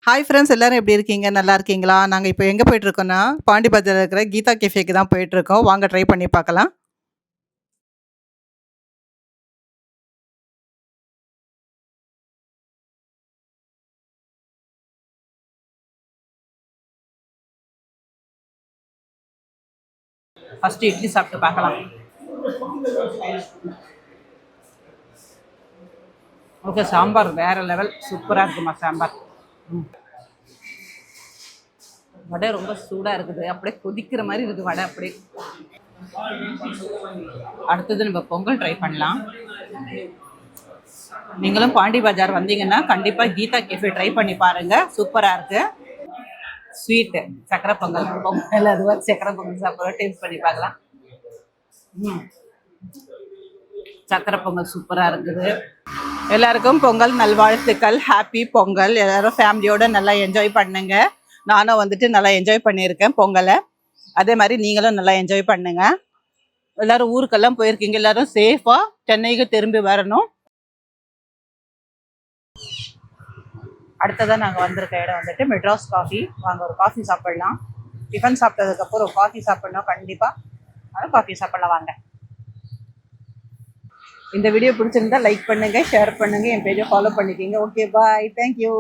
Hi friends எல்லாரும் எப்படி இருக்கீங்க? நல்லா இருக்கீங்களா? நாங்க இப்போ எங்க போயிட்டுருக்கோம்னா, பாண்டி பஜார்ல இருக்கிற கீதா கெஃபேக்கு தான் போயிட்டுருக்கோம். வாங்க ட்ரை பண்ணி பார்க்கலாம். ஃபர்ஸ்ட் இட்லி சாப்பிட்டு பார்க்கலாம். ஓகே, சாம்பார் வேற லெவல். சூப்பரா இருக்குமா சாம்பார். வடை ரொம்ப சூடா இருக்குது. அப்படியே கொதிக்கிற மாதிரி இருக்கு வடை அப்படியே. அடுத்தது நம்ம பொங்கல் ட்ரை பண்ணலாம். நீங்களும் பாண்டி பஜார் வந்தீங்கன்னா கண்டிப்பா கீதா கெஃபே ட்ரை பண்ணி பாருங்க. சூப்பரா இருக்கு. ஸ்வீட்டு சக்கரை பொங்கல். பொங்கல் அதுவா சக்கரை பொங்கல் சாப்பிட்றோம். டேஸ்ட் பண்ணி பார்க்கலாம். சக்கரை பொங்கல் சூப்பரா இருக்குது. எல்லாருக்கும் பொங்கல் நல்வாழ்த்துக்கள். ஹாப்பி பொங்கல். எல்லாரும் ஃபேமிலியோட நல்லா என்ஜாய் பண்ணுங்க. நானும் வந்துட்டு நல்லா என்ஜாய் பண்ணியிருக்கேன் பொங்கலை. அதே மாதிரி நீங்களும் நல்லா என்ஜாய் பண்ணுங்க. எல்லாரும் ஊருக்கெல்லாம் போயிருக்கீங்க. எல்லாரும் சேஃபா சென்னைக்கு திரும்பி வரணும். அடுத்ததான் நாங்கள் வந்திருக்க இடம் வந்துட்டு மெட்ராஸ் காஃபி. வாங்க ஒரு காஃபி சாப்பிடலாம். டிஃபன் சாப்பிட்டதுக்கப்புறம் ஒரு காஃபி சாப்பிடணும் கண்டிப்பாக. அதனால் காஃபி சாப்பிடலாம் வாங்க. இந்த வீடியோ பிடிச்சிருந்தா லைக் பண்ணுங்க, ஷேர் பண்ணுங்க, என் பேஜை ஃபாலோ பண்ணிக்கிங்க. ஓகே, பாய், தேங்க்யூ.